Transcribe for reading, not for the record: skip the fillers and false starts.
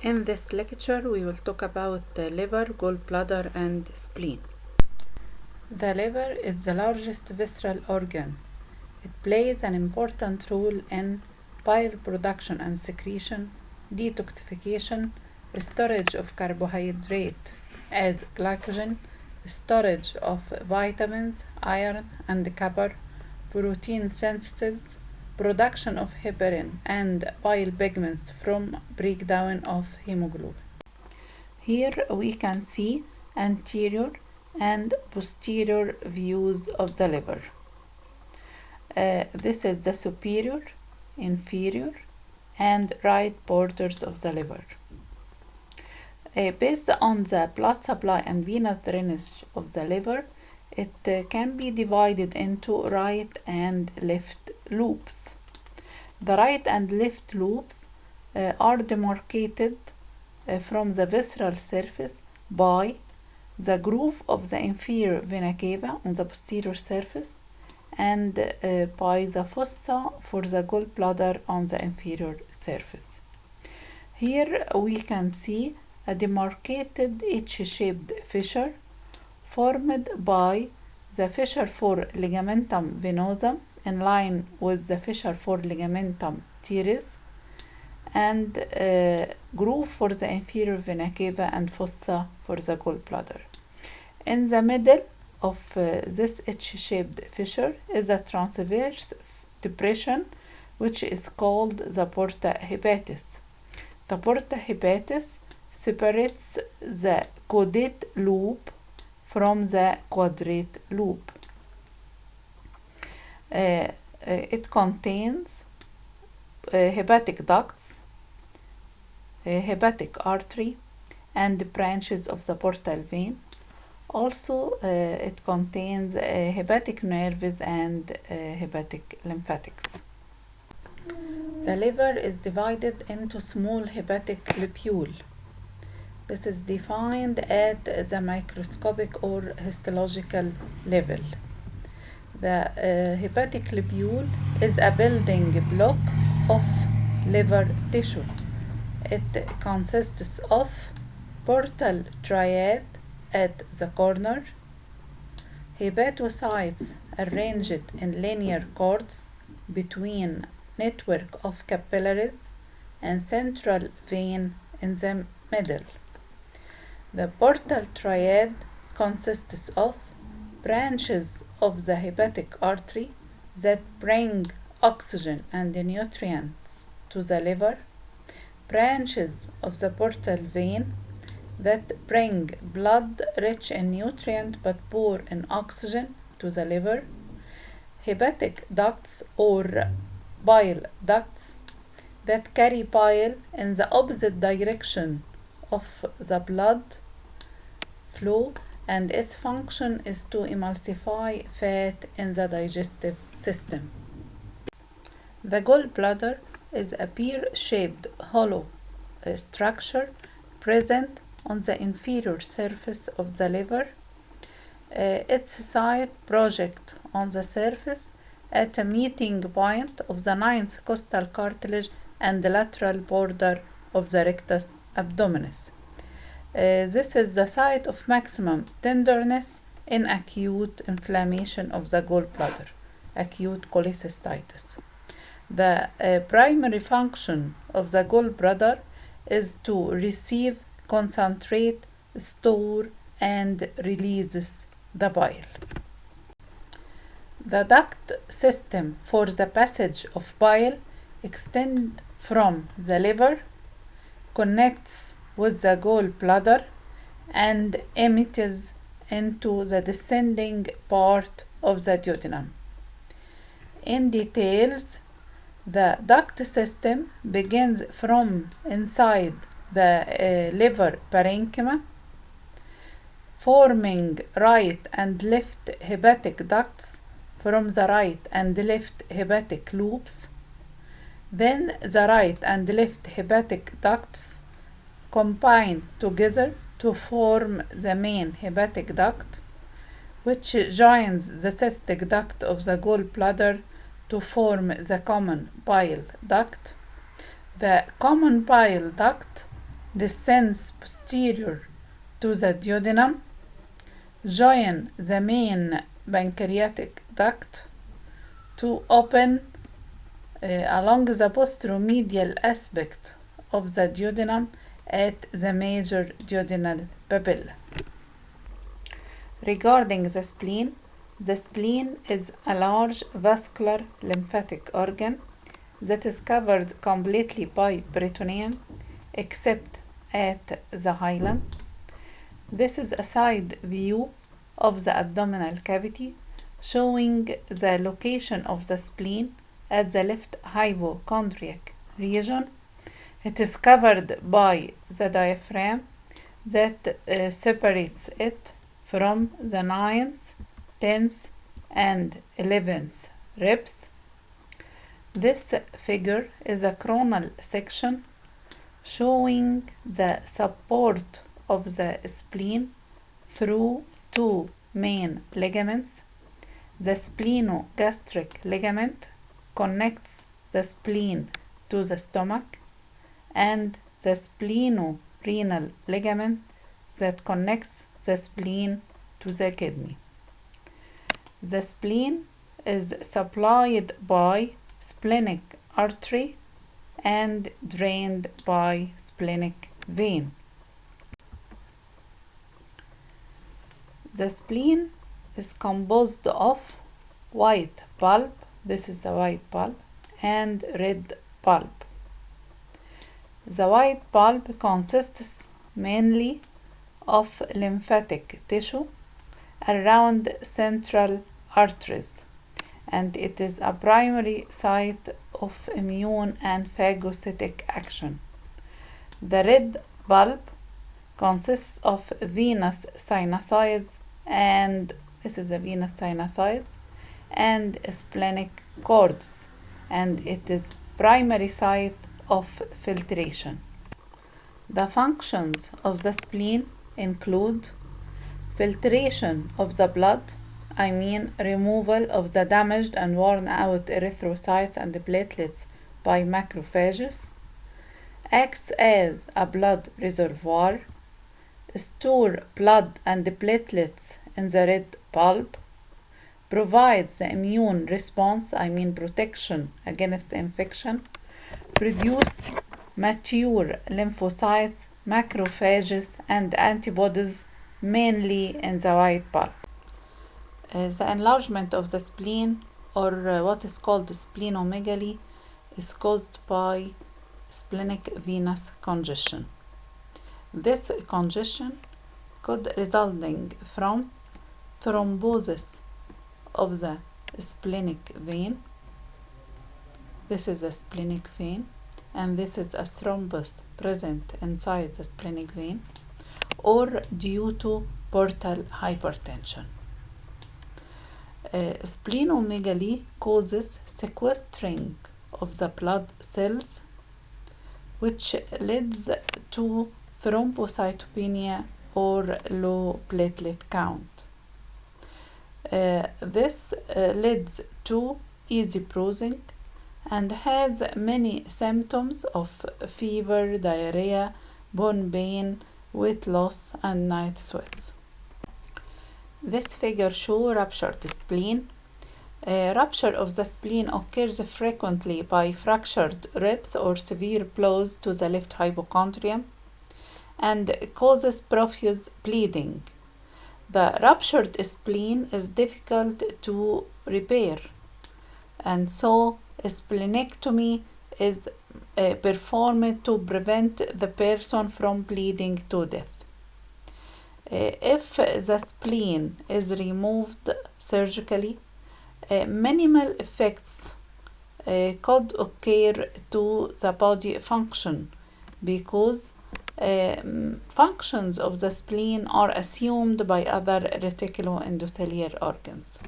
In this lecture, we will talk about the liver, gallbladder, and spleen. The liver is the largest visceral organ. It plays an important role in bile production and secretion, detoxification, storage of carbohydrates as glycogen, storage of vitamins, iron, and copper, protein synthesis, production of heparin and bile pigments from breakdown of hemoglobin. Here we can see anterior and posterior views of the liver. This is the superior, inferior, and right borders of the liver. Based on the blood supply and venous drainage of the liver, it can be divided into right and left loops. The right and left loops are demarcated from the visceral surface by the groove of the inferior vena cava on the posterior surface and by the fossa for the gallbladder on the inferior surface. Here we can see a demarcated H-shaped fissure formed by the fissure for ligamentum venosum in line with the fissure for ligamentum teres and groove for the inferior vena cava and fossa for the gallbladder. In the middle of this H-shaped fissure is a transverse depression which is called the porta hepatis. The porta hepatis separates the caudate loop from the quadrate loop. It contains hepatic ducts, hepatic artery, and branches of the portal vein. Also, it contains hepatic nerves and hepatic lymphatics. The liver is divided into small hepatic lobule. This is defined at the microscopic or histological level. The hepatic lobule is a building block of liver tissue. It consists of portal triad at the corner, hepatocytes arranged in linear cords between network of capillaries and central vein in the middle. The portal triad consists of branches of the hepatic artery that bring oxygen and nutrients to the liver, branches of the portal vein that bring blood rich in nutrient but poor in oxygen to the liver, hepatic ducts or bile ducts that carry bile in the opposite direction of the blood flow, and its function is to emulsify fat in the digestive system. The gallbladder is a pear-shaped hollow structure present on the inferior surface of the liver. Its side projects on the surface at a meeting point of the ninth costal cartilage and the lateral border of the rectus abdominis. This is the site of maximum tenderness in acute inflammation of the gallbladder, acute cholecystitis. The primary function of the gallbladder is to receive, concentrate, store, and releases the bile. The duct system for the passage of bile extends from the liver, connects with the gallbladder, and empties into the descending part of the duodenum. In details, the duct system begins from inside the liver parenchyma, forming right and left hepatic ducts from the right and left hepatic loops. Then the right and left hepatic ducts combine together to form the main hepatic duct, which joins the cystic duct of the gallbladder to form the common bile duct. The common bile duct descends posterior to the duodenum, join the main pancreatic duct to open along the posteromedial aspect of the duodenum at the major duodenal papilla. Regarding the spleen is a large vascular lymphatic organ that is covered completely by peritoneum except at the hilum. This is a side view of the abdominal cavity showing the location of the spleen at the left hypochondriac region. It is covered by the diaphragm that separates it from the 9th, 10th, and 11th ribs. This figure is a coronal section showing the support of the spleen through two main ligaments. The splenogastric ligament connects the spleen to the stomach, and the splenorenal ligament that connects the spleen to the kidney. The spleen is supplied by splenic artery and drained by splenic vein. The spleen is composed of white pulp, this is the white pulp, and red pulp. The white pulp consists mainly of lymphatic tissue around central arteries, and it is a primary site of immune and phagocytic action. The red pulp consists of venous sinusoids, and this is the venous sinusoids, and splenic cords, and it is primary site of filtration. The functions of the spleen include filtration of the blood, removal of the damaged and worn out erythrocytes and platelets by macrophages, acts as a blood reservoir, store blood and platelets in the red pulp, provides the immune response, protection against infection, produce mature lymphocytes, macrophages, and antibodies mainly in the white pulp. The enlargement of the spleen, or what is called splenomegaly, is caused by splenic venous congestion. This congestion could resulting from thrombosis of the splenic vein. This is a splenic vein, and this is a thrombus present inside the splenic vein, or due to portal hypertension. Splenomegaly causes sequestering of the blood cells, which leads to thrombocytopenia or low platelet count. This leads to easy bruising and has many symptoms of fever, diarrhea, bone pain, weight loss, and night sweats. This figure shows ruptured spleen. Rupture of the spleen occurs frequently by fractured ribs or severe blows to the left hypochondrium and causes profuse bleeding. The ruptured spleen is difficult to repair, and so a splenectomy is performed to prevent the person from bleeding to death. If the spleen is removed surgically, minimal effects could occur to the body function because functions of the spleen are assumed by other reticuloendothelial organs.